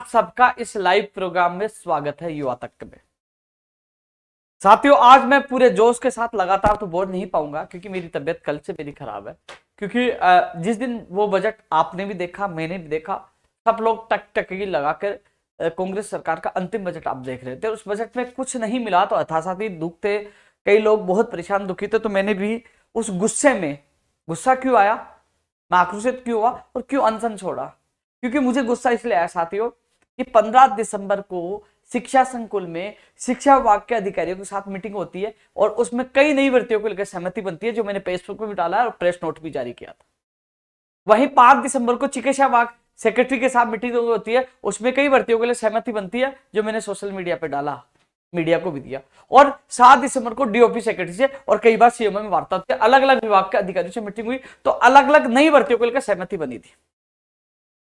सबका इस live programme में स्वागत है युवा तक में। साथियों, आज मैं पूरे जोश के साथ लगातार तो बोल नहीं पाऊंगा क्योंकि मेरी तबीयत कल से मेरी खराब है। क्योंकि जिस दिन वो बजट आपने भी देखा, मैंने भी देखा, सब लोग टकटकी लगाकर कांग्रेस सरकार का अंतिम बजट आप देख रहे थे। उस बजट में कुछ नहीं मिला तो अथासाथी दुख थे, कई लोग बहुत परेशान दुखी थे। तो मैंने भी उस गुस्से में, गुस्सा क्यों आया, मैं आक्रोशित क्यों हुआ और क्यों अनशन छोड़ा, क्योंकि मुझे गुस्सा इसलिए आया साथियों कि 15 दिसंबर को शिक्षा संकुल में शिक्षा विभाग के अधिकारियों के साथ मीटिंग होती है और उसमें कई नई भर्तियों को लेकर सहमति बनती है, जो मैंने फेसबुक पर भी डाला है और प्रेस नोट भी जारी किया था। वहीं 5 दिसंबर को चिकित्सा विभाग सेक्रेटरी के साथ मीटिंग होती है, उसमें कई भर्तियों के लिए सहमति बनती है, जो मैंने सोशल मीडिया पे डाला, मीडिया को भी दिया। और 7 दिसंबर को डीओपी सेक्रेटरी से और कई बार सीएमओ में वार्ता होती है, अलग अलग विभाग के अधिकारियों से मीटिंग हुई, तो अलग अलग नई भर्तियों को लेकर सहमति बनी थी।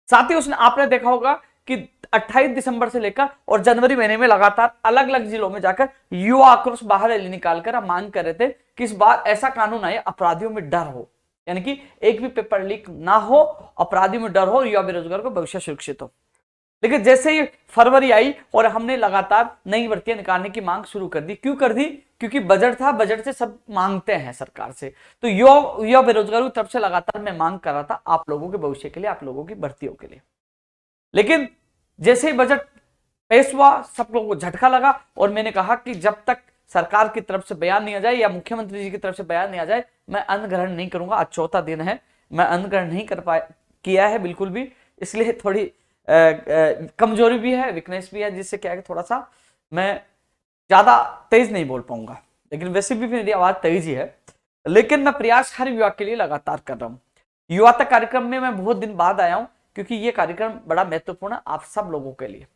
साथ ही उसने आपने देखा होगा कि 28 दिसंबर से लेकर और जनवरी महीने में लगातार अलग अलग जिलों में जाकर युवा आक्रोश बाहर रैली निकालकर हम मांग कर रहे थे कि इस बार ऐसा कानून आए अपराधियों में डर हो, यानी कि एक भी पेपर लीक ना हो, अपराधियों में डर हो, युवा बेरोजगार को भविष्य सुरक्षित हो। लेकिन जैसे ही फरवरी आई और हमने लगातार नई भर्तियां निकालने की मांग शुरू कर दी। क्यों कर दी? क्योंकि बजट था, बजट से सब मांगते हैं सरकार से। तो युवा बेरोजगारों की तरफ से लगातार मैं मांग कर रहा था आप लोगों के भविष्य के लिए, आप लोगों की भर्तियों के लिए। लेकिन जैसे ही बजट पेश हुआ, सब लोगों को झटका लगा और मैंने कहा कि जब तक सरकार की तरफ से बयान नहीं आ जाए या मुख्यमंत्री जी की तरफ से बयान नहीं आ जाए, मैं अन्न ग्रहण नहीं करूंगा। आज चौथा दिन है, मैं अन्न ग्रहण नहीं कर पाया किया है बिल्कुल भी, इसलिए थोड़ी कमजोरी भी है, वीकनेस भी है, जिससे क्या है कि थोड़ा सा मैं ज्यादा तेज नहीं बोल पाऊंगा। लेकिन वैसे भी मेरी आवाज तेज ही है, लेकिन मैं प्रयास हर युवा के लिए लगातार कर रहा हूं। युवा तक कार्यक्रम में मैं बहुत दिन बाद आया हूं क्योंकि यह कार्यक्रम बड़ा महत्वपूर्ण है आप सब लोगों के लिए।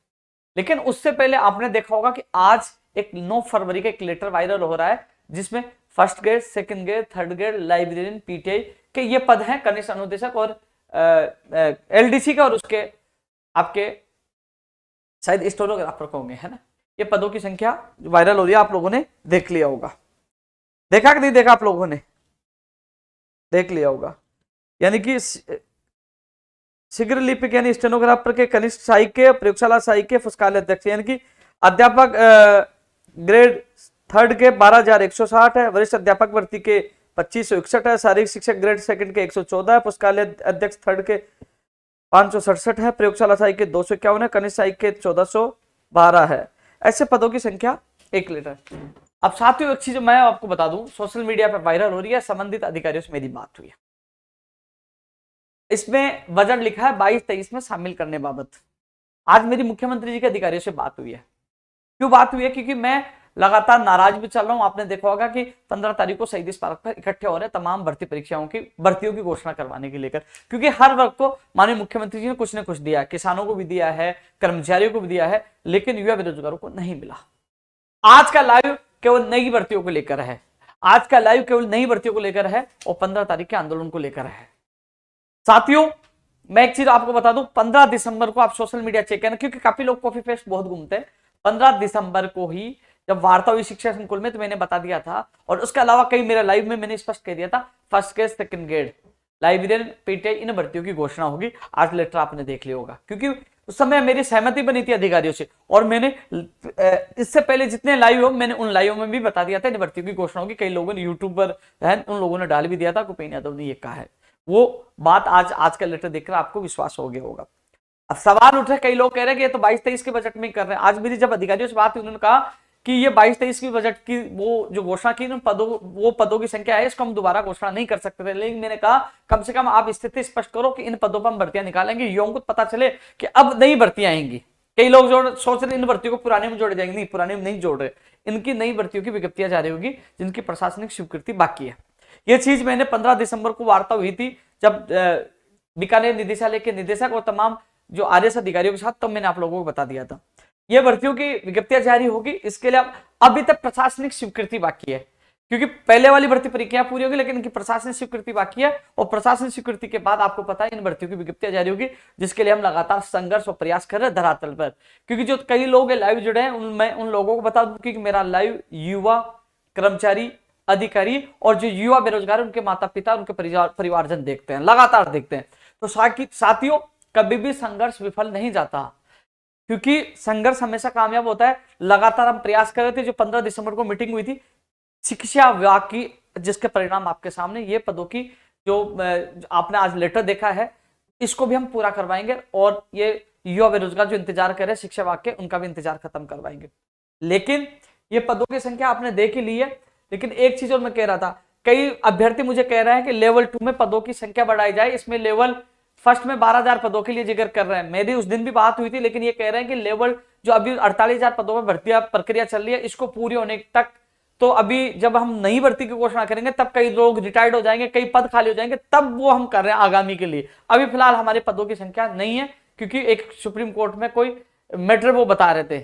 लेकिन उससे पहले आपने देखा होगा कि आज एक 9 फरवरी का एक लेटर वायरल हो रहा है, जिसमें first grade, second grade, third grade librarian PTI के ये पद हैं, कनिष्ठ अनुदेशक और एलडीसी का, और उसके आपके शायद स्टेनोग्राफर को होंगे, है ना। ये पदों की संख्या वायरल हो रही है, आप लोगों ने देख लिया होगा। देखा कि नहीं देखा? आप लोगों ने देख लिया होगा। यानी कि शीघ्र लिपिक यानी स्टेनोग्राफर के कनिष्ठ सहायक के, प्रयोगशाला सहायक के, पुस्तकालय अध्यक्ष यानी कि अध्यापक ग्रेड थर्ड के 12,160 है, वरिष्ठ अध्यापक भर्ती के 2561 है, शारीरिक शिक्षक ग्रेड सेकंड के 114 है, पुस्तकालय अध्यक्ष थर्ड के 567 है, प्रयोगशाला सहायक के 251 है, कनिष्ठ सहायक के 1412 है। ऐसे पदों की संख्या 1 लीटर। अब साथियों एक चीज मैं आपको बता दूं, सोशल मीडिया पर वायरल हो रही है, संबंधित अधिकारियों से मेरी बात हुई है, इसमें बजट लिखा है 22-23 में शामिल करने बाबत। आज मेरी मुख्यमंत्री जी के अधिकारियों से बात हुई है। क्यों बात हुई है? क्योंकि मैं लगातार नाराज भी चल रहा हूं। आपने देखा होगा कि 15 तारीख को शहीद स्मारक पर इकट्ठे हो रहे हैं तमाम भर्ती परीक्षाओं की भर्तियों की घोषणा करवाने के लेकर, क्योंकि हर वर्ग को माननीय मुख्यमंत्री जी ने कुछ न कुछ दिया है, किसानों को भी दिया है, कर्मचारियों को भी दिया है, लेकिन युवा बेरोजगारों को नहीं मिला। आज का लाइव केवल नई भर्तियों को लेकर है, आज का लाइव केवल नई भर्तियों को लेकर है और 15 तारीख के आंदोलन को लेकर है। साथियों मैं एक चीज आपको बता दूं, 15 दिसंबर को आप सोशल मीडिया चेक करना, क्योंकि काफी लोग कॉपी पेस्ट बहुत घूमते हैं। 15 दिसंबर को ही जब वार्ता हुई शिक्षा संकुल में तो मैंने बता दिया था, और उसके अलावा कई मेरे लाइव में मैंने स्पष्ट कह दिया था, first grade, second grade, librarian, PTI, इन भर्तियों की घोषणा होगी। आज लेटर आपने देख लिया होगा, क्योंकि उस समय मेरी सहमति बनी थी अधिकारियों से, और मैंने इससे पहले जितने लाइव हो मैंने उन लाइव में भी बता दिया था इन भर्तियों की घोषणा होगी। कई लोगों ने यूट्यूबर है उन लोगों ने डाल भी दिया था, कुपेन यादव ने ये कहा है। वो बात आज का लेटर देखकर आपको विश्वास हो गया होगा। अब सवाल उठ रहे, कई लोग कह रहे हैं कि ये तो 22-23 के बजट में कर रहे हैं। आज मेरी जब अधिकारियों से बात हुई, उन्होंने कहा कि ये 22-23 की बजट की वो जो घोषणा की वो पदों की संख्या है, इसको हम दोबारा घोषणा नहीं कर सकते थे। लेकिन मैंने कहा कम से कम आप स्थिति स्पष्ट करो कि इन पदों पर हम भर्तियां निकालेंगे, युवाओं को पता चले कि अब नई भर्तियां आएंगी। कई लोग सोच रहे इन भर्तियों को पुराने में जोड़े जाएंगे, नहीं, पुराने में नहीं जोड़ रहे, इनकी नई भर्तियों की विज्ञप्तियां जारी होगी जिनकी प्रशासनिक स्वीकृति बाकी है। ये चीज मैंने 15 दिसंबर को वार्ता हुई थी जब बीकानेर निदेशालय के निदेशक और तमाम जो आरएस अधिकारियों के साथ, तब मैंने आप लोगों को बता दिया था ये भर्तियों की विज्ञप्तियां जारी होगी। इसके लिए अभी तक प्रशासनिक स्वीकृति बाकी है, क्योंकि पहले वाली भर्ती प्रक्रिया पूरी होगी लेकिन इनकी प्रशासनिक स्वीकृति बाकी है, और प्रशासनिक स्वीकृति के बाद आपको पता है इन भर्तियों की विज्ञप्तियां जारी होगी, जिसके लिए हम लगातार संघर्ष और प्रयास कर रहे हैं धरातल पर। क्योंकि जो कई लोग लाइव जुड़े हैं उनमें उन लोगों को बता दूं कि मेरा लाइव युवा, कर्मचारी, अधिकारी और जो युवा बेरोजगार उनके माता पिता, उनके परिवारजन देखते हैं, लगातार देखते हैं। तो साथियों कभी भी संघर्ष विफल नहीं जाता। क्योंकि संघर्ष हमेशा कामयाब होता है। लगातार हम प्रयास कर रहे थे। जो 15 दिसंबर को मीटिंग हुई थी शिक्षा विभाग की, जिसके परिणाम आपके सामने, ये पदों की जो आपने आज लेटर देखा है, इसको भी हम पूरा करवाएंगे और ये युवा बेरोजगार जो इंतजार कर रहे हैं शिक्षा विभाग के, उनका भी इंतजार खत्म करवाएंगे। लेकिन ये पदों की संख्या आपने देख ही ली है। लेकिन एक चीज और मैं कह रहा था, कई अभ्यर्थी मुझे कह रहे हैं कि लेवल 2 में पदों की संख्या बढ़ाई जाए। इसमें लेवल फर्स्ट में 12,000 पदों के लिए जिक्र कर रहे हैं। मेरी उस दिन भी बात हुई थी, लेकिन ये कह रहे हैं कि लेवल जो अभी 48,000 पदों में भर्ती प्रक्रिया चल रही है, इसको पूरी होने तक, तो अभी जब हम नई भर्ती की घोषणा करेंगे तब कई लोग रिटायर्ड हो जाएंगे, कई पद खाली हो जाएंगे, तब वो हम कर रहे हैं आगामी के लिए। अभी फिलहाल हमारे पदों की संख्या नहीं है, क्योंकि एक सुप्रीम कोर्ट में कोई मैटर वो बता रहे थे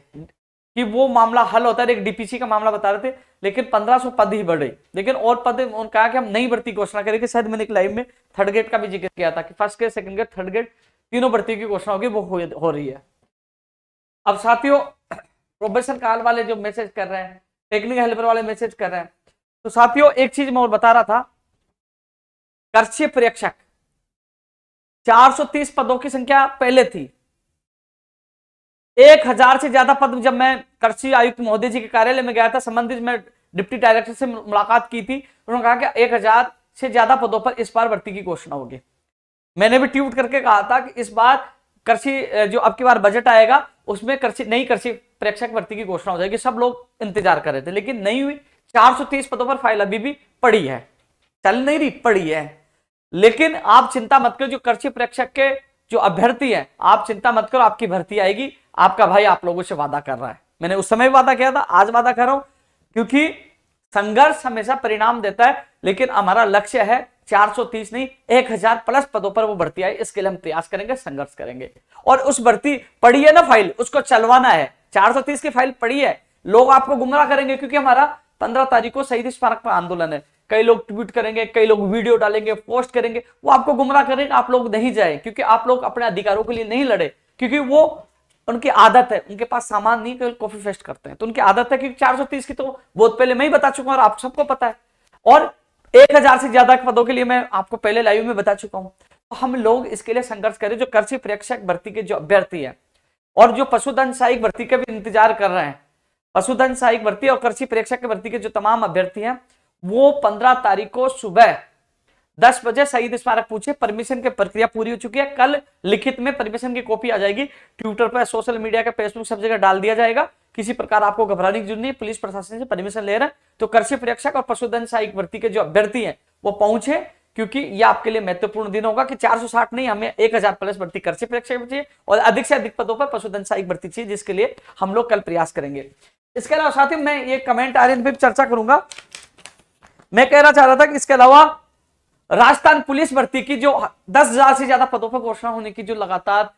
कि वो मामला हल होता है, एक डीपीसी का मामला बता रहे थे, लेकिन 1500 पद ही बढ़े। लेकिन और पद उन्होंने कहा कि हम नई भर्ती घोषणा करेंगे। शायद मैंने एक लाइव में थर्ड ग्रेड का भी जिक्र किया था कि first grade, second grade, third grade, तीनों भर्ती की घोषणा होगी, वो हो रही है। अब साथियों, प्रोबेशन काल वाले जो मैसेज कर रहे हैं, टेक्निकल हेल्पर वाले मैसेज कर रहे हैं, तो साथियों एक चीज मैं और बता रहा था, कृषि पर्यवेक्षक 430 पदों की संख्या पहले थी। 1000 से ज्यादा पद, जब मैं कृषि आयुक्त महोदय जी के कार्यालय में गया था, संबंधित मैं डिप्टी डायरेक्टर से मुलाकात की थी, उन्होंने कहा कि 1000 से ज्यादा पदों पर इस बार भर्ती की घोषणा होगी। मैंने भी ट्वीट करके कहा था कि इस बार कृषि जो अब की बार बजट आएगा उसमें नई कृषि प्रेक्षक भर्ती की घोषणा हो जाएगी। सब लोग इंतजार कर रहे थे, लेकिन नहीं हुई। 430 पदों पर फाइल अभी भी पड़ी है, चल नहीं रही, पड़ी है। लेकिन आप चिंता मत करो, जो कृषि प्रेक्षक के जो अभ्यर्थी है, आप चिंता मत करो, आपकी भर्ती आएगी। आपका भाई आप लोगों से वादा कर रहा है। मैंने उस समय वादा किया था, आज वादा कर रहा हूं, क्योंकि संघर्ष हमेशा परिणाम देता है। लेकिन हमारा लक्ष्य है 430 नहीं, 1000 प्लस पदों पर वो भर्ती आए, इसके लिए हम प्रयास करेंगे, संघर्ष करेंगे। और उस भर्ती पड़ी है ना फाइल, उसको चलवाना है। 430 की फाइल पड़ी है, लोग आपको गुमराह करेंगे, क्योंकि हमारा 15 तारीख को शहीद स्मारक पर आंदोलन है। कई लोग ट्वीट करेंगे, कई लोग वीडियो डालेंगे, पोस्ट करेंगे, वो आपको गुमराह करेंगे, आप लोग नहीं जाए, क्योंकि आप लोग अपने अधिकारों के लिए नहीं लड़े, क्योंकि वो उनकी आदत है। उनके पास सामान नहीं, केवल कॉफी फेस्ट करते हैं, तो उनकी आदत है। क्योंकि 430 की तो बहुत पहले मैं ही बता चुका हूं और आप सबको पता है, और 1000 से ज्यादा पदों के लिए मैं आपको पहले लाइव में बता चुका हूं। तो हम लोग इसके लिए संघर्ष करें। जो कृषि प्रेक्षक भर्ती के जो अभ्यर्थी है और जो पशुधन सहायक भर्ती के भी इंतजार कर रहे हैं, पशुधन सहायक भर्ती और कृषि प्रेक्षक भर्ती के जो तमाम अभ्यर्थी हैं, वो 15 तारीख को सुबह 10 बजे शहीद स्मारक पूछे। परमिशन की प्रक्रिया पूरी हो चुकी है। कल लिखित में परमिशन की कॉपी आ जाएगी, ट्विटर पर, सोशल मीडिया के, फेसबुक, सब जगह डाल दिया जाएगा। किसी प्रकार आपको घबराने की जरूरत नहीं। पुलिस प्रशासन से परमिशन ले रहे हैं, तो कृषि प्रेक्षक और पशुधन सहायक भर्ती के जो अभ्यर्थी हैं वो पहुंचे, क्योंकि यह आपके लिए महत्वपूर्ण दिन होगा कि 460 नहीं, हमें 1000 प्लस भर्ती कृषि प्रेक्षक चाहिए और अधिक से अधिक पदों पर पशुधन सहायक भर्ती चाहिए, जिसके लिए हम लोग कल प्रयास करेंगे। इसके अलावा साथियों, मैं ये कमेंट आ रहे हैं, चर्चा करूंगा। मैं कहना चाह रहा था कि इसके अलावा राजस्थान पुलिस भर्ती की जो 10,000 से ज्यादा पदों पर घोषणा होने की जो लगातार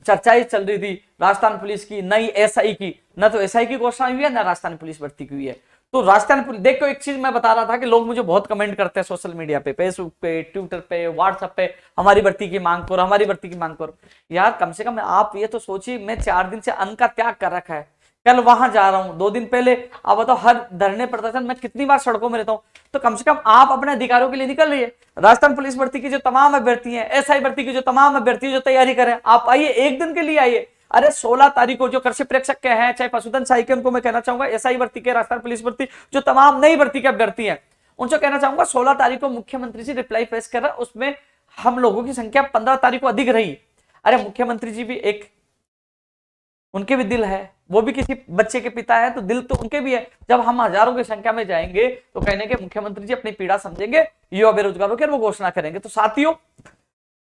चर्चाएं चल रही थी, राजस्थान पुलिस की, नई एसआई की, न तो एसआई की घोषणा हुई है, न राजस्थान पुलिस भर्ती की हुई है। तो राजस्थान पुलिस, देखो एक चीज मैं बता रहा था कि लोग मुझे बहुत कमेंट करते हैं सोशल मीडिया पे, फेसबुक पे, ट्विटर पे, व्हाट्सएप पे, हमारी भर्ती की मांग करो, हमारी भर्ती की मांग करो। यार कम से कम आप ये तो सोचिए, मैं 4 दिन से अन्न का त्याग कर रखा है, कल वहां जा रहा हूं, 2 दिन पहले आप बताओ, हर धरने प्रदर्शन मैं कितनी बार सड़कों में रहता हूं। तो कम से कम आप अपने अधिकारों के लिए निकल रही है। राजस्थान पुलिस भर्ती की जो तमाम अभ्यर्थी हैं, एसआई भर्ती की जो तमाम अभ्यर्थी जो तैयारी करें, आप आइए, एक दिन के लिए आइए। अरे 16 तारीख को जो कृषि प्रेक्षक के हैं, चाहे पशुधन सहायक के, उनको मैं कहना चाहूंगा, एसआई भर्ती के, राजस्थान पुलिस भर्ती, जो तमाम नई भर्ती के अभ्यर्थी हैं, उनसे कहना चाहूंगा 16 तारीख को मुख्यमंत्री जी रिप्लाई पेश कर रहा है, उसमें हम लोगों की संख्या 15 तारीख को अधिक रही। अरे मुख्यमंत्री जी भी एक, उनके भी दिल है, वो भी किसी बच्चे के पिता है, तो दिल तो उनके भी है। जब हम हजारों की संख्या में जाएंगे तो कहने के मुख्यमंत्री जी अपनी पीड़ा समझेंगे युवा बेरोजगारों की, वो घोषणा करेंगे। तो साथियों,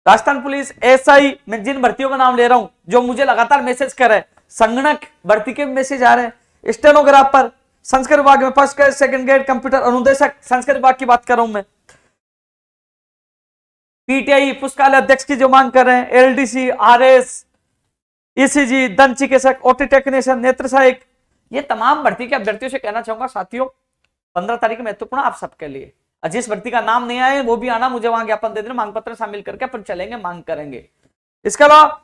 राजस्थान पुलिस, एसआई, मैं जिन भर्तियों का नाम ले रहा हूं, जो मुझे लगातार मैसेज कर रहे हैं, संगणक भर्ती के मैसेज आ रहे हैं, स्टेनोग्राफर, संस्कृत विभाग में first grade, second grade, computer अनुदेशक, संस्कृत विभाग की बात कर रहा हूं मैं, पीटीआई पुस्तकालय अध्यक्ष की जो मांग कर रहे हैं, एलडीसी, आरएस, ईसीजी, दंत चिकित्सक, ओटी टेक्नीशियन, नेत्र सहायक, ये तमाम भर्ती के अभ्यर्थियों से कहना चाहूंगा साथियों, 15 तारीख महत्वपूर्ण आप सबके लिए। जिस भर्ती का नाम नहीं आए वो भी आना, मुझे वहां ज्ञापन दे देना, मांग पत्र शामिल करके अपन चलेंगे, मांग करेंगे। इसके अलावा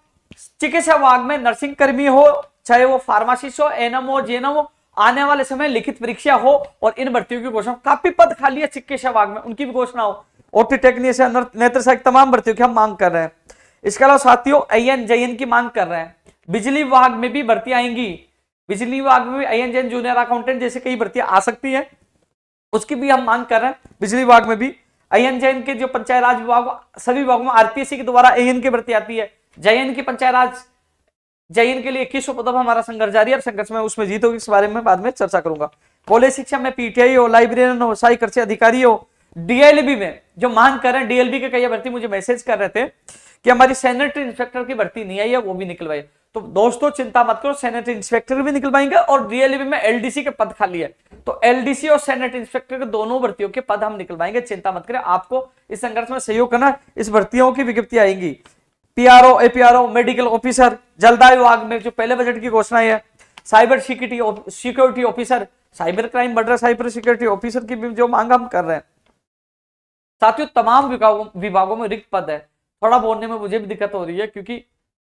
चिकित्सा विभाग में नर्सिंग कर्मी हो, चाहे वो फार्मासिस्ट हो, एनएम हो, जेएनएम हो, आने वाले समय लिखित परीक्षा हो और इन भर्तियों की घोषणा, काफी पद खाली है चिकित्सा विभाग में, उनकी भी घोषणा हो, ओटी टेक्नीशियन, नेत्र सहायक, तमाम भर्तियों की हम मांग कर रहे हैं। इसके अलावा साथियों, आईएन जेएन की मांग कर रहे हैं। बिजली विभाग में भी भर्ती आएंगी, बिजली विभाग में भी INJN जूनियर अकाउंटेंट जैसे कई भर्तियां आ सकती है, उसकी भी हम मांग कर रहे हैं। बिजली विभाग में भी INJN के जो पंचायत राज विभाग, सभी विभागों में RPSC के द्वारा AN की भर्ती आती है। JN की पंचायत राज, JN के लिए 2100 पदों पर हमारा संघर्ष जारी है, संघर्ष में उसमें जीत होगी, इस बारे में बाद में चर्चा करूंगा। कॉलेज शिक्षा में PTI हो, लाइब्रेरियन हो, सहायक कृषि अधिकारी हो, DLB में जो मांग कर रहे हैं, DLB के कई भर्ती मुझे मैसेज कर रहे थे कि हमारी सैनिटरी इंस्पेक्टर की भर्ती नहीं आई है, वो भी निकलवाई। तो दोस्तों चिंता मत करो, सैनिटरी इंस्पेक्टर भी निकलवाएंगे और DLB में LDC के पद खाली है, तो LDC और सैनिटरी इंस्पेक्टर के दोनों भर्तियों के पद हम निकलवाएंगे, चिंता मत करें। आपको इस संघर्ष में सहयोग करना, इस भर्तियों की विज्ञप्ति आएंगी। PRO, APRO, मेडिकल ऑफिसर, जलदाय विभाग में जो पहले बजट की घोषणा है, cyber security officer, cyber crime बढ़ रहा है, साइबर सिक्योरिटी ऑफिसर की भी जो मांग हम कर रहे हैं। साथियों तमाम विभागों में रिक्त पद है। थोड़ा बोलने में मुझे भी दिक्कत हो रही है क्योंकि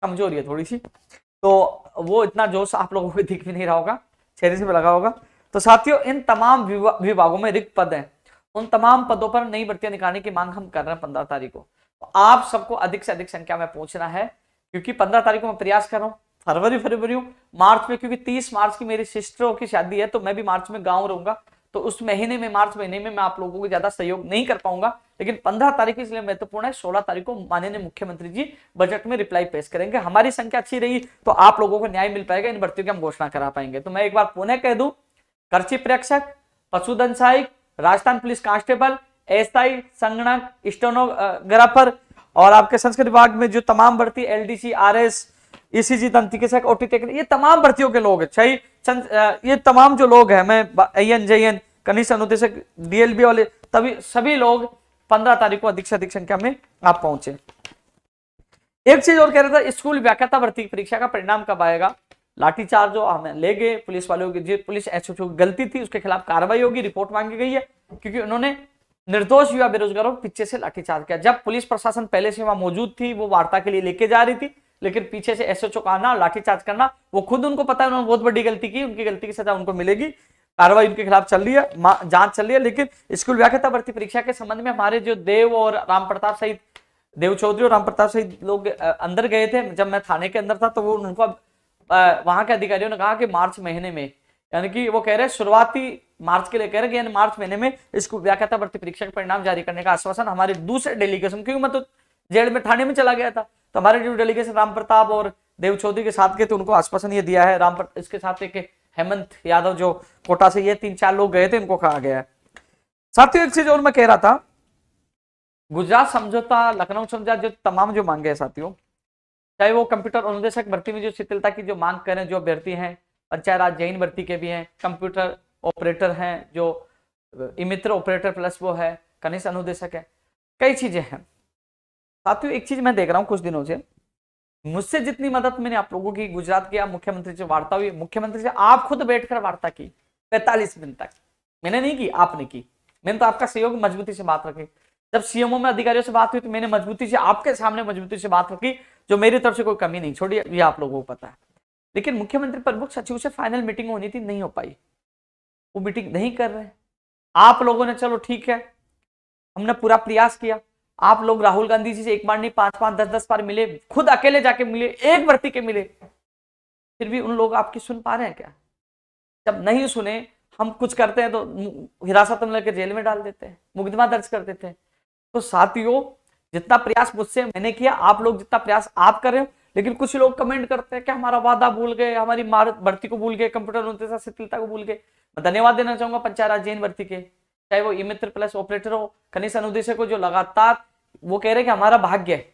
कमजोरी है थोड़ी सी, तो वो इतना जोश आप लोगों को दिख भी नहीं रहा होगा, चेहरे से भी लगा होगा। तो साथियों इन तमाम विभागों में रिक्त पद हैं, उन तमाम पदों पर नई भर्तियां निकालने की मांग हम कर रहे हैं 15 तारीख को। तो आप सबको अधिक से अधिक संख्या में पहुंचना है, क्योंकि 15 तारीख को मैं प्रयास कर रहा हूँ, फरवरी मार्च में, क्योंकि 30 मार्च की मेरी सिस्टरों की शादी है, तो मैं भी मार्च में गाँव रहूंगा, तो उस महीने में, मार्च महीने में मैं आप लोगों को ज्यादा सहयोग नहीं कर पाऊंगा। लेकिन 15 तारीख इसलिए महत्वपूर्ण है, 16 तारीख को माननीय मुख्यमंत्री जी बजट में रिप्लाई पेश करेंगे। हमारी संख्या अच्छी रही तो आप लोगों को न्याय मिल पाएगा, इन भर्तियों की हम घोषणा करा पाएंगे। तो मैं एक बार पुनः कह दूं, कृषि प्रेक्षक, पशुधन सहायक, राजस्थान पुलिस कांस्टेबल, SI, संगणक, स्टेनोग्राफर और आपके संस्कृत विभाग में जो तमाम भर्ती LDC, RS, ECG, दंत चिकित्सक, OT टेक्नीशियन, ये तमाम भर्तियों के लोग हैं, ये तमाम जो लोग हैं, मैं INJN, कनिष्ठ अनुदेशक, DLB वाले, तभी सभी लोग 15 तारीख को अधिक से अधिक संख्या में आप पहुंचे। एक चीज और कह रहा था, स्कूल व्याख्याता भर्ती परीक्षा का परिणाम कब आएगा? लाठीचार्ज जो हमें ले गए पुलिस वालों की, जो पुलिस SHO की गलती थी उसके खिलाफ कार्रवाई होगी, रिपोर्ट मांगी गई है, क्योंकि उन्होंने निर्दोष युवा बेरोजगारों को पीछे से लाठीचार्ज किया। जब पुलिस प्रशासन पहले से वहां मौजूद थी, वो वार्ता के लिए लेके जा रही थी, लेकिन पीछे से SHO का आना, लाठीचार्ज करना, वो खुद उनको पता है उन्होंने बहुत बड़ी गलती की, उनकी गलती की सजा उनको मिलेगी, कार्रवाई उनके खिलाफ चल रही है, जांच चल रही है। लेकिन स्कूल व्याख्याता भर्ती परीक्षा के संबंध में हमारे जो देव और राम प्रताप सहित, देव चौधरी और राम प्रताप सहित लोग अंदर गए थे, जब मैं थाने के अंदर था, तो वो उनको वहां के अधिकारियों ने कहा कि मार्च महीने में, यानी कि वो कह रहे हैं शुरुआती मार्च के लिए कह रहे हैं, मार्च महीने में स्कूल व्याख्याता भर्ती परीक्षा के परिणाम जारी करने का आश्वासन हमारे दूसरे डेलीगेशन, क्योंकि मैं तो जेल में थाने में चला गया था, तो हमारे जो डेलीगेशन राम प्रताप और देव चौधरी के साथ के थे, उनको आश्वासन ये दिया है। इसके साथ एक हेमंत यादव जो कोटा से, ये 3-4 लोग गए थे, इनको कहा गया है। साथियों एक चीज और मैं कह रहा था, गुजरात समझौता, लखनऊ समझौता, जो तमाम जो मांगे हैं साथियों, चाहे वो कंप्यूटर अनुदेशक भर्ती में जो शिथिलता की जो मांग करें, जो अभ्यर्थी हैं, पंचायत राज जैन भर्ती के भी हैं, कंप्यूटर ऑपरेटर हैं, जो मित्र ऑपरेटर प्लस वो है, कनिष्ठ अनुदेशक है, कई चीजें हैं। साथियों एक चीज मैं देख रहा हूं कुछ दिनों से, मुझसे जितनी मदद मैंने आप लोगों की, गुजरात की मुख्यमंत्री से वार्ता हुई, मुख्यमंत्री से आप खुद बैठकर वार्ता की 45 मिनट तक, मैंने नहीं की, आपने की। मैंने तो आपका सहयोग मजबूती से बात रखी। जब CMO में अधिकारियों से बात हुई तो मैंने मजबूती से आपके सामने मजबूती से बात रखी, जो मेरी तरफ से कोई कमी नहीं छोड़ी, ये आप लोगों को पता है। लेकिन मुख्यमंत्री प्रमुख सचिव से फाइनल मीटिंग होनी थी, नहीं हो पाई, वो मीटिंग नहीं कर रहे। आप लोगों ने, चलो ठीक है, हमने पूरा प्रयास किया, आप लोग राहुल गांधी जी से एक बार नहीं 5-5, 10-10 बार मिले, खुद अकेले जाके मिले, एक भर्ती के मिले, फिर भी उन लोग आपकी सुन पा रहे हैं क्या? जब नहीं सुने, हम कुछ करते हैं तो हिरासत में लेकर जेल में डाल देते हैं, मुकदमा दर्ज कर देते हैं। तो साथियों जितना प्रयास मुझसे मैंने किया, आप लोग जितना प्रयास आप कर रहे हो, लेकिन कुछ लोग कमेंट करते हैं कि हमारा वादा भूल गए, हमारी भर्ती को भूल गए, कंप्यूटर अनुदेशक शिथिलता को भूल गए। मैं धन्यवाद देना चाहूंगा पंचायत राज जैन भर्ती के, चाहे वो मित्र प्लस ऑपरेटर हो, कनिष्ठ अनुदेशक हो, जो लगातार वो कह रहे कि हमारा भाग्य है,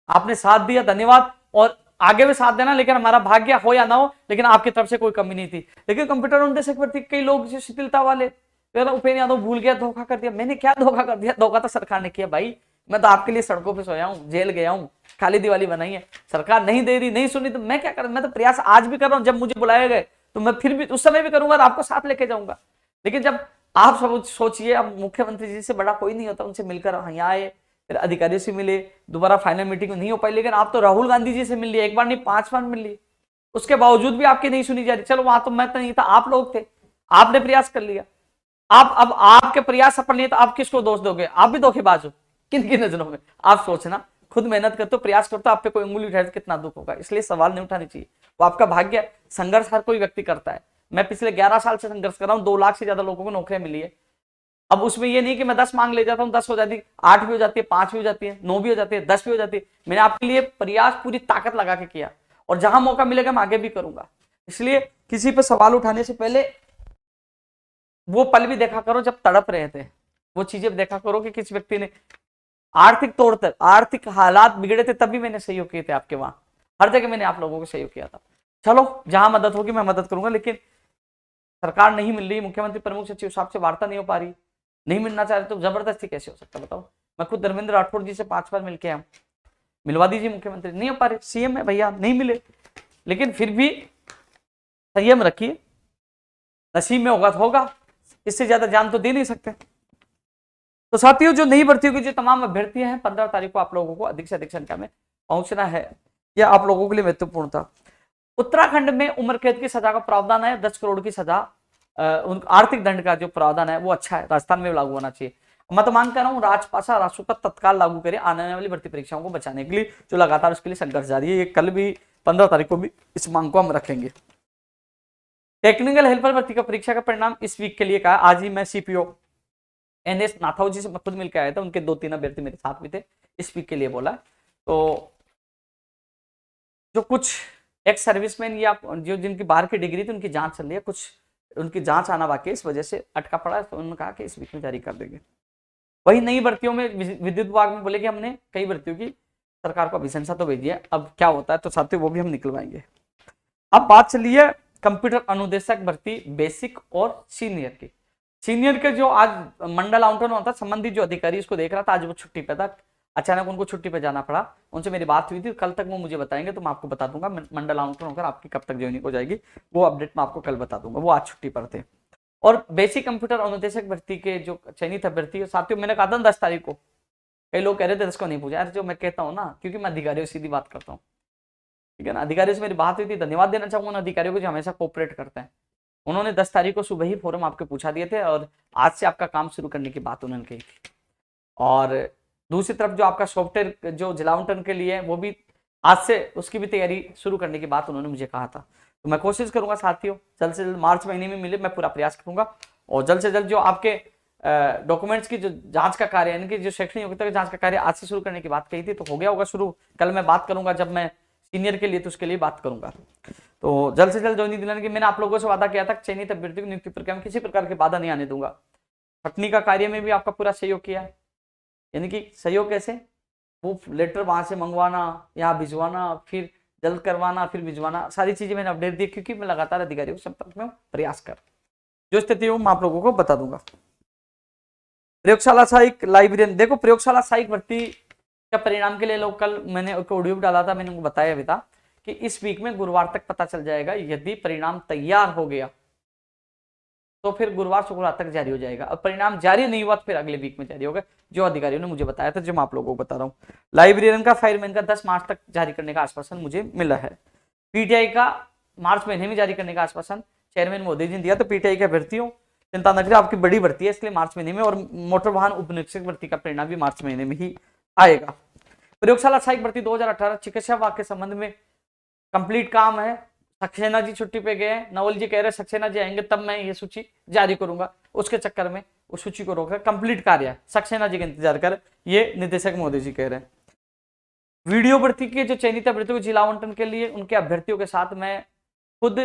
आपने साथ दिया, धन्यवाद, और आगे भी साथ देना, लेकिन हमारा भाग्य हो या ना हो, लेकिन आपकी तरफ से कोई कमी नहीं थी। लेकिन कंप्यूटर अनुदेशक भर्ती कई लोग जो शिथिलता वाले, उपेंद्र यादव भूल गया, धोखा कर दिया। मैंने क्या धोखा कर दिया? धोखा तो सरकार ने किया भाई, मैं तो आपके लिए सड़कों पे सोया हूँ, जेल गया हूँ, खाली दिवाली बनाई है, सरकार नहीं दे रही, नहीं सुनी, तो मैं क्या कर, मैं तो प्रयास आज भी कर रहा हूँ। जब मुझे बुलाया गए तो मैं फिर भी उस समय भी करूंगा, आपको साथ लेके जाऊंगा। लेकिन जब आप सब सोचिए, अब मुख्यमंत्री जी से बड़ा कोई नहीं होता, उनसे मिलकर यहाँ आए, फिर अधिकारियों से मिले, दोबारा फाइनल मीटिंग नहीं हो पाई। लेकिन आप तो राहुल गांधी जी से मिल लिए, एक बार नहीं 5 बार मिल लिए, उसके बावजूद भी आपकी नहीं सुनी जा रही। चलो वहां तो मैं तो नहीं था, आप लोग थे, आपने प्रयास कर लिया। आप अब आपके प्रयास सफल नहीं है तो आप किसको दोष दोगे? आप भी धोखेबाज हो, किन की नजरों में? आप सोचना, खुद मेहनत करते हो, प्रयास करते हो, आप पे कोई उंगली उठाए तो कितना दुख होगा। इसलिए सवाल नहीं उठाने चाहिए, वो आपका भाग्य है। संघर्ष हर कोई व्यक्ति करता है। मैं पिछले 11 साल से संघर्ष कर रहा हूँ, 2 लाख से ज्यादा लोगों को नौकरियां मिली है। अब उसमें ये नहीं कि मैं 10 मांग ले जाता हूँ, 10 हो जाती, 8 भी हो जाती है, 5 भी हो जाती है, 9 भी हो जाती है, 10 भी हो जाती है। मैंने आपके लिए प्रयास पूरी ताकत लगा के किया, और जहां मौका मिलेगा मैं आगे भी करूंगा। इसलिए किसी पे सवाल उठाने से पहले वो पल भी देखा करो जब तड़प रहे थे, वो चीजें देखा करो कि किस व्यक्ति ने आर्थिक तौर पर, आर्थिक हालात बिगड़े थे तभी मैंने सहयोग किए थे आपके वहां, हर जगह मैंने आप लोगों को सहयोग किया था। चलो जहां मदद होगी मैं मदद करूंगा, लेकिन सरकार नहीं मिल रही, मुख्यमंत्री प्रमुख सचिव साहब से वार्ता नहीं हो पा रही, नहीं मिलना चाह रहे, तो जबरदस्ती कैसे हो सकता बताओ। मैं खुद धर्मेंद्र राठौड़ जी से 5 बार मिलके आया, मिलवा दीजिए मुख्यमंत्री, नहीं हो पा रहे, सीएम है भैया, नहीं मिले। लेकिन फिर भी संयम रखिए, नसीब में होगा तो होगा, इससे ज्यादा जान तो दे नहीं सकते। तो साथियों, जो नई भर्तियों की जो तमाम अभ्यर्थी हैं, 15 तारीख को आप लोगों को अधिक से अधिक संख्या में पहुंचना है, यह आप लोगों के लिए महत्वपूर्ण था। उत्तराखंड में उम्र कैद की सजा का प्रावधान है, 10 करोड़ की सजा, आर्थिक दंड का जो प्रावधान है वो अच्छा है, राजस्थान में लागू होना चाहिए। मैं तो मांग कर रहा हूँ राजपाशा रासुका तत्काल लागू करे, आने वाली भर्ती परीक्षाओं को बचाने के लिए, जो लगातार उसके लिए संघर्ष जारी है। ये कल भी 15 तारीख को भी इस मांग को हम रखेंगे। टेक्निकल हेल्पर भर्ती का परीक्षा का परिणाम इस वीक के लिए कहा, आज ही मैं सीपीओ NS नाथाव जी से मैं खुद मिलकर आया था, उनके 2-3 अभ्यर्थी मेरे साथ भी थे, इस वीक के लिए बोला। तो जो कुछ एक्स सर्विसमैन या जो जिनकी बाहर की डिग्री थी उनकी जांच चल रही है, कुछ उनकी जांच आना बाकी है, इस वजह से अटका पड़ा है, तो उन्होंने कहा कि इस वीक में जारी कर देंगे। वही नई भर्तियों में विद्युत विभाग में बोले कि हमने कई भर्तियों की सरकार को अभिशंसा तो भेजी है, अब क्या होता है तो साथियों वो भी हम निकलवाएंगे। अब बात चली है कंप्यूटर अनुदेशक भर्ती बेसिक और सीनियर की। सीनियर के जो आज मंडल आवंटन होता, संबंधित जो अधिकारी इसको देख रहा था, आज वो छुट्टी पे था, अचानक उनको छुट्टी पे जाना पड़ा। उनसे मेरी बात हुई थी, कल तक वो मुझे बताएंगे, तो मैं आपको बता दूंगा मंडल आवंटन होकर आपकी कब तक ज्वाइनिंग हो जाएगी, वो अपडेट मैं आपको कल बता दूंगा। वो आज छुट्टी पर थे। और बेसिक कंप्यूटर अनुदेशक भर्ती के जो चयनित अभ्यर्थी, साथियों मैंने कहा था 10 तारीख को, कई लोग कह रहे थे 10 को नहीं पूछा। अरे जो मैं कहता हूँ ना, क्योंकि मैं अधिकारियों से सीधी बात करता हूँ, ठीक है ना, अधिकारियों से मेरी बात हुई थी, धन्यवाद देना चाहूंगा उन अधिकारियों को जो हमेशा कोऑपरेट करते हैं। उन्होंने 10 तारीख को सुबह ही फॉर्म आपके पूछा दिए थे, और आज से आपका काम शुरू करने की बात उन्होंने कही थी। और दूसरी तरफ जो आपका सॉफ्टवेयर जो जिला आवंटन के लिए, वो भी आज से उसकी भी तैयारी शुरू करने की बात उन्होंने मुझे कहा था। तो मैं कोशिश करूंगा साथियों, जल्द से जल्द मार्च महीने में मिले, मैं पूरा प्रयास करूंगा। और जल्द से जल्द जो आपके डॉक्यूमेंट्स की जो जांच का कार्य, यानी कि जो शैक्षणिक योग्यता की जांच का कार्य आज से शुरू करने की बात कही थी, तो हो गया होगा शुरू। कल मैं बात करूंगा जब मैं सीनियर के लिए, तो उसके लिए बात करूंगा। तो जल्द से जल्द ज्वाइनिंग दिलाने की मैंने आप लोगों से वादा किया था, चयनित अभ्यर्थी की नियुक्ति प्रक्रिया में किसी प्रकार की बाधा नहीं आने दूंगा। छटनी का कार्य में भी आपका पूरा सहयोग किया है, यानी कि सहयोग कैसे, वो लेटर वहां से मंगवाना, यहाँ भिजवाना, फिर जल्द करवाना, फिर भिजवाना, सारी चीजें मैंने अपडेट दी, क्योंकि मैं लगातार अधिकारियों के संपर्क में प्रयास कर, जो स्थिति हो मैं आप लोगों को बता दूंगा। प्रयोगशाला सहायक लाइब्रेरियन, देखो प्रयोगशाला सहायक भर्ती का परिणाम के लिए लोग, कल मैंने ऑडियो डाला था, मैंने उनको बताया भी था कि इस वीक में गुरुवार तक पता चल जाएगा। यदि परिणाम तैयार हो गया तो फिर गुरुवार शुक्रवार तक जारी हो जाएगा, और परिणाम जारी नहीं हुआ तो फिर अगले वीक में जारी होगा, जो अधिकारियों ने मुझे बताया था, जो मैं आप लोगों को बता रहा हूँ। लाइब्रेरियन का, फायरमैन का 10 मार्च तक जारी करने का आश्वासन मुझे मिला है। पीटीआई का मार्च महीने में जारी करने का आश्वासन चेयरमैन मोदी जी ने दिया। तो पीटीआई के भर्तियों चिंता न करिए, आपकी बड़ी भर्ती है, इसलिए मार्च महीने में। और मोटर वाहन उपनिरीक्षक भर्ती का परिणाम भी मार्च महीने में ही आएगा। प्रयोगशाला सहायक भर्ती 2018 चिकित्सा विभाग के संबंध में कंप्लीट काम है। सक्सेना जी छुट्टी पे गए, नवल जी कह रहे सक्सेना जी आएंगे तब मैं ये सूची जारी करूंगा, उसके चक्कर में उस सूची को रोका। कंप्लीट कार्य है, सक्सेना जी का इंतजार कर, ये निदेशक मोदी जी कह रहे हैं। वीडियो भर्ती के जो चयनित अभ्यर्थियों को जिला आवंटन के लिए उनके अभ्यर्थियों के साथ मैं खुद,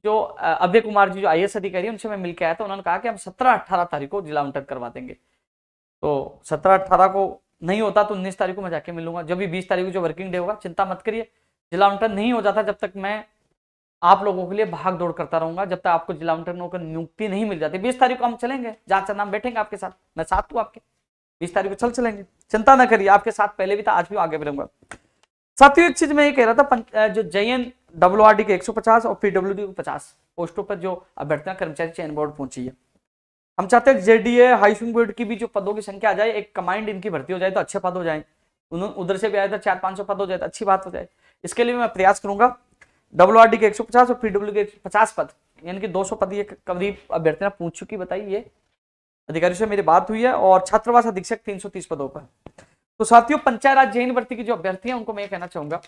जो अभय कुमार जी जो IAS अधिकारी, उनसे मैं मिलकर आया था। उन्होंने कहा कि हम 17-18 तारीख को जिला आवंटन करवा देंगे। तो 17-18 को नहीं होता तो 19 तारीख को मैं जाके मिलूंगा। जब भी 20 तारीख को जो वर्किंग डे होगा, चिंता मत करिए, जिला आवंटन नहीं हो जाता जब तक मैं आप लोगों के लिए भाग दौड़ करता रहूंगा, जब तक आपको जिला आवंटन को नियुक्ति नहीं मिल जाती। 20 तारीख को हम चलेंगे, जांच नाम बैठेंगे आपके साथ, मैं साथ हूँ आपके, 20 तारीख को चलेंगे, चिंता ना करिए, आपके साथ पहले भी था, आज भी आगे भी रहूंगा। साथियों एक चीज मैं ये कह रहा था, जो JN WRD के 150 और PWD 50 पोस्टों पर जो अभ्यर्थियां कर्मचारी चयन बोर्ड पहुंची है, हम चाहते हैं JDA हाईसिंग बोर्ड की भी जो पदों की संख्या आ जाए, एक कमांड इनकी भर्ती हो जाए तो अच्छे पद हो जाए, उधर से भी आया था 400-500 पद हो जाए तो अच्छी बात हो जाए। इसके लिए मैं प्रयास करूंगा। WRD के 150 और PWD के 50 पद, यानी कि 200 पद ये करीब अभ्यर्थियां पूछ चुकी, बताइए अधिकारियों से मेरी बात हुई है। और छात्रावास अधीक्षक 330 पदों पर, तो साथियों, पंचायत राज जैन भर्ती की जो अभ्यर्थी हैं उनको मैं कहना चाहूंगा,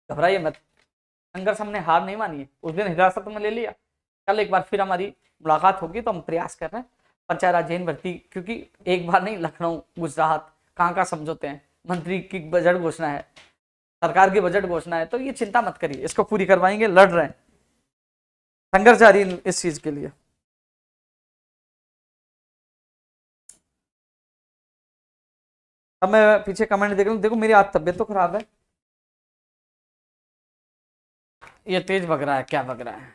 घबराइए मत। संघर्ष हमने हार नहीं मानी है। उस दिन हिरासत में ले लिया, कल एक बार फिर हमारी मुलाकात होगी तो हम प्रयास कर रहे हैं पंचायत राज जैन भर्ती, क्योंकि एक बार नहीं, लखनऊ, गुजरात, कहाँ समझौते हैं, मंत्री की बजट घोषणा है, सरकार की बजट घोषणा है, तो ये चिंता मत करिए, इसको पूरी करवाएंगे, लड़ रहे हैं, संघर्ष जारी इस चीज के लिए। अब मैं पीछे कमेंट देख रहा हूँ, देखो मेरी आज तबियत तो खराब है, ये तेज भग रहा है, क्या भग रहा है।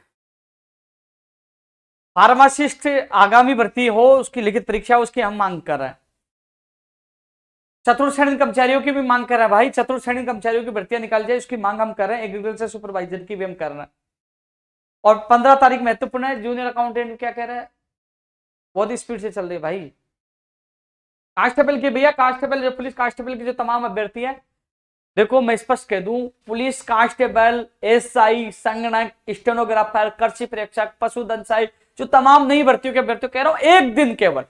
फार्मासिस्ट आगामी भर्ती हो, उसकी लिखित परीक्षा, उसकी हम मांग कर रहे हैं। चतुर्थ श्रेणी कर्मचारियों की भी मांग कर रहे हैं भाई, चतुर्थ श्रेणी कर्मचारियों की भर्तियां निकाल जाए, उसकी मांग हम कर रहे हैं। एग्रीकल्चर सुपरवाइजर की भी हम कर रहे हैं। और 15 तारीख महत्वपूर्ण है, जूनियर अकाउंटेंट क्या कह रहे हैं, बहुत स्पीड से चल रही है भाई। कांस्टेबल की भैया, कांस्टेबल जो पुलिस कांस्टेबल की जो तमाम अभ्यर्थी है, देखो मैं स्पष्ट कह दूं, पुलिस कांस्टेबल, एसआई, संगणक, स्टेनोग्राफर, कृषि प्रेक्षक, पशुधन सहायक, जो तमाम नई भर्तियों के अभ्यर्थियों कह रहा हूं, एक दिन केवल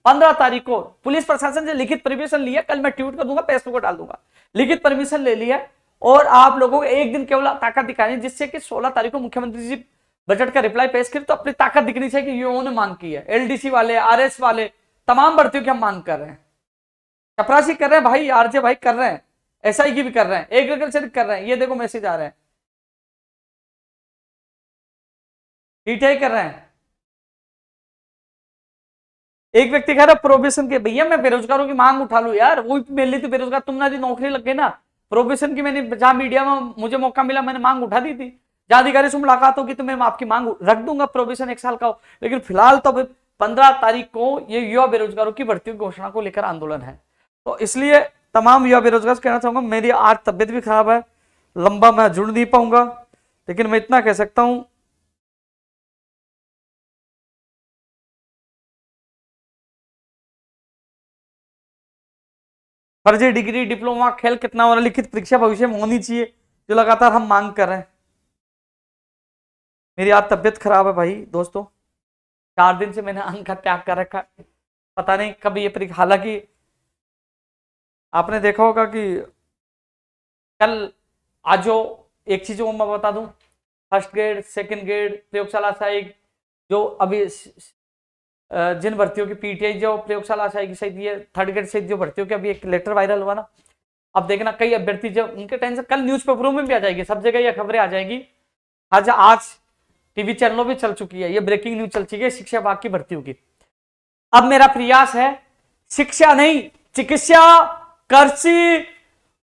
15 तारीख को पुलिस प्रशासन से लिखित परमिशन लिया, कल मैं ट्वीट कर दूंगा, फेसबुक पर डाल दूंगा, लिखित परमिशन ले लिया, और आप लोगों को एक दिन केवल ताकत दिखानी, जिससे कि 16 तारीख को मुख्यमंत्री जी बजट का रिप्लाई पेश करें तो अपनी ताकत दिखनी चाहिए कि युवाओं ने मांग की है। एलडीसी वाले, आरएस वाले, तमाम भर्तियों की हम मांग कर रहे हैं। चपरासी कर रहे हैं भाई, आरजे भाई कर रहे हैं, एसआई की भी कर रहे हैं, एग्रीकल्चर कर रहे हैं, ये देखो मैसेज आ रहे हैं, टीटीआई कर रहे हैं। एक व्यक्ति कह रहा है प्रोबेशन के, भैया मैं बेरोजगारों की मांग उठा लू यार, वो मेरे लिए तो बेरोजगार, तुम ना दी नौकरी लग गई ना, प्रोबेशन की मैंने जहां मीडिया में मुझे मौका मिला मैंने मांग उठा दी थी, जहां अधिकारी से मुलाकात होगी तो मैं आपकी मांग रख दूंगा, प्रोबेशन 1 साल का हो। लेकिन फिलहाल तो 15 तारीख को ये युवा बेरोजगारों की भर्ती घोषणा को लेकर आंदोलन है, तो इसलिए तमाम युवा बेरोजगार कहना चाहूंगा, मेरी आज तबियत भी खराब है, लंबा मैं जुड़ नहीं पाऊंगा, लेकिन मैं इतना कह सकता हूं, फर्जी डिग्री, डिप्लोमा, खेल कितना हो रहा, लिखित परीक्षा भविष्य में होनी चाहिए, जो लगातार हम मांग कर रहे हैं। मेरी आज तबियत खराब है भाई दोस्तों, 4 दिन से मैंने अंग का त्याग कर रखा, पता नहीं कब ये परीक्षा, हालांकि आपने देखा होगा कि कल आज जो एक चीज मैं बता दूं, फर्स्ट ग्रेड, सेकंड ग्रेड, प्रयोगशाला सहायक, जो अभी जिन भर्तियों की पीटीआई जो प्रयोगशाला सहायक सहित ये थर्ड ग्रेड सहित जो भर्तियों के अभी एक लेटर वायरल हुआ ना, अब देखना कई अभ्यर्थी जो उनके टेंशन, कल न्यूज़पेपरों में भी आ जाएगी, सब जगह ये खबरें आ जाएंगी। आज टीवी चैनलों में चल चुकी है, ये ब्रेकिंग न्यूज चल चुकी है शिक्षा विभाग की भर्तियों की। अब मेरा प्रयास है, शिक्षा नहीं, चिकित्सा, कृषि,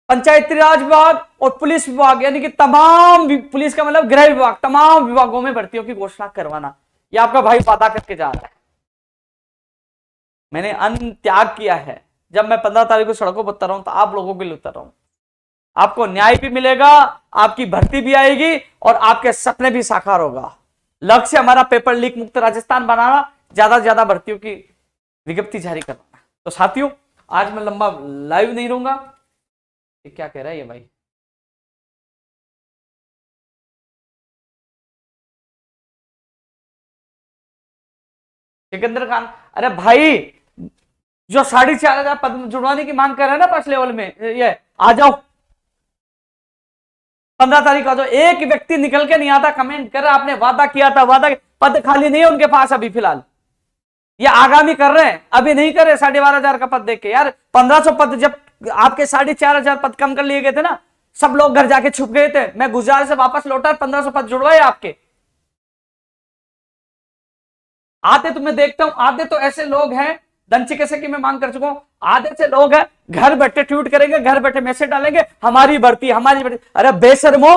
पंचायती राज विभाग और पुलिस विभाग, यानी कि तमाम, पुलिस का मतलब गृह विभाग, तमाम विभागों में भर्तियों की घोषणा करवाना, ये आपका भाई वादा करके जा रहा है। मैंने अन्न त्याग किया है, जब मैं 15 तारीख को सड़कों पर उतर रहा हूं तो आप लोगों के लिए उतर रहा हूं, आपको न्याय भी मिलेगा, आपकी भर्ती भी आएगी और आपके सपने भी साकार होगा। लक्ष्य हमारा पेपर लीक मुक्त राजस्थान बनाना, ज्यादा से ज्यादा भर्तियों की विज्ञप्ति जारी करना। तो साथियों, आज मैं लंबा लाइव नहीं रहूंगा। ये क्या कह रहा है ये भाई, सिकंदर खान, अरे भाई जो 4,500 पद जुड़वाने की मांग कर रहे हैं ना फर्स्ट लेवल में, ये आ जाओ 15 तारीख आ जाओ। एक व्यक्ति निकल के नहीं आता, कमेंट कर रहा आपने वादा किया था, वादा, पद खाली नहीं है उनके पास अभी फिलहाल, ये आगामी कर रहे हैं, अभी नहीं कर रहे। 12,500 का पद देख के यार, 1,500 पद जब आपके 4,500 पद कम कर लिए गए थे ना, सब लोग घर जाके छुप गए थे, मैं गुजरात से वापस लौटा, 1,500 पद जुड़वाए आपके। आधे तो मैं देखता हूं, आधे तो ऐसे लोग हैं, दंचिकसे की मैं मांग कर चुका हूं, आधे से लोग हैं घर बैठे ट्वीट करेंगे, घर बैठे मैसेज डालेंगे, हमारी भर्ती, हमारी भर्ती। अरे बेशर्मो,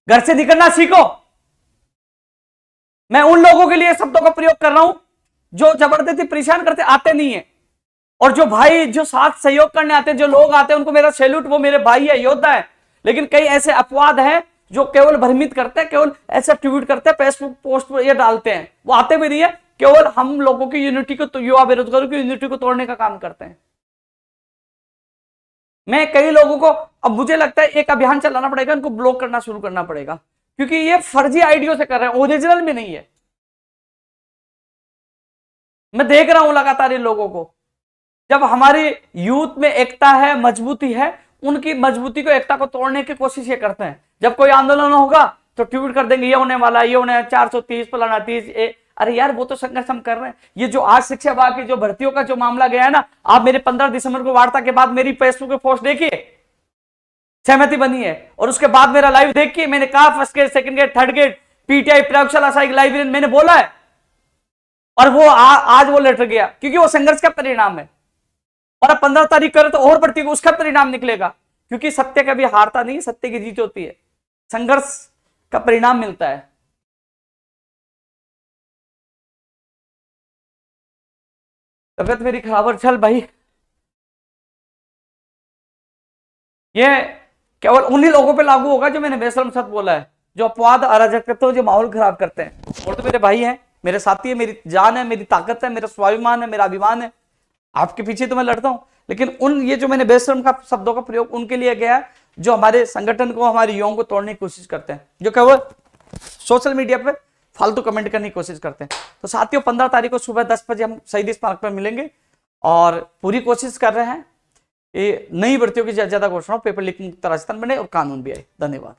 घर से निकलना सीखो। मैं उन लोगों के लिए शब्दों का प्रयोग कर रहा हूं जो जबरदस्ती परेशान करते, आते नहीं है, और जो भाई जो साथ सहयोग करने आते हैं, जो लोग आते हैं, उनको मेरा सैल्यूट, वो मेरे भाई है, योद्धा है। लेकिन कई ऐसे अपवाद हैं जो केवल भ्रमित करते हैं, केवल ऐसे ट्वीट करते हैं, फेसबुक पोस्ट पर ये डालते हैं, वो आते भी नहीं है, केवल हम लोगों की यूनिटी को, तो युवा बेरोजगारों की यूनिटी को तोड़ने का काम करते हैं। मैं कई लोगों को, अब मुझे लगता है एक अभियान चलाना पड़ेगा, इनको ब्लॉक करना शुरू करना पड़ेगा, क्योंकि ये फर्जी आईडियो से कर रहे हैं, ओरिजिनल में नहीं है। मैं देख रहा हूं लगातार इन लोगों को, जब हमारी यूथ में एकता है, मजबूती है, उनकी मजबूती को, एकता को तोड़ने की कोशिश ये करते हैं। जब कोई आंदोलन होगा तो ट्वीट कर देंगे ये होने वाला, ये होने 430 फलाना 30। अरे यार वो तो संघर्ष हम कर रहे हैं। ये जो आज शिक्षा विभाग की जो भर्तियों का जो मामला गया है ना, आप मेरे 15 दिसंबर को वार्ता के बाद मेरी फेसबुक पे पोस्ट देखिए, सहमति बनी है। और उसके बाद मेरा लाइव देखिए, मैंने कहा first gate, second gate, third gate, PTI, प्रयोगशाला सहायक लाइब्रेरियन मैंने बोला है। और वो आज वो लेटर गया, क्योंकि वो संघर्ष का परिणाम है। और अब 15 तारीख करे तो और बढ़ती, उसका परिणाम निकलेगा, क्योंकि सत्य कभी हारता नहीं, सत्य की जीत होती है, संघर्ष का परिणाम मिलता है। तबियत मेरी खराब है, चल भाई। ये केवल उन्हीं लोगों पे लागू होगा जो मैंने बेशरम सच बोला है, जो अपवाद अराजक करते हो, जो माहौल खराब करते हैं। और तो मेरे भाई हैं, मेरे साथी है, मेरी जान है, मेरी ताकत है, मेरा स्वाभिमान है, मेरा अभिमान है। आपके पीछे तो मैं लड़ता हूं, लेकिन उन ये जो मैंने बेशरम का शब्दों का प्रयोग उनके लिए गया है, जो हमारे संगठन को, हमारे युवाओं को तोड़ने की कोशिश करते हैं, जो केवल सोशल मीडिया पे फालतू कमेंट करने की कोशिश करते हैं। तो साथियों 15 तारीख को सुबह 10 बजे हम शहीद स्मारक पर मिलेंगे और पूरी कोशिश कर रहे हैं ये नई भर्तियों की ज्यादा घोषणा, पेपर लीक मुक्त राजस्थान बने और कानून भी आए। धन्यवाद।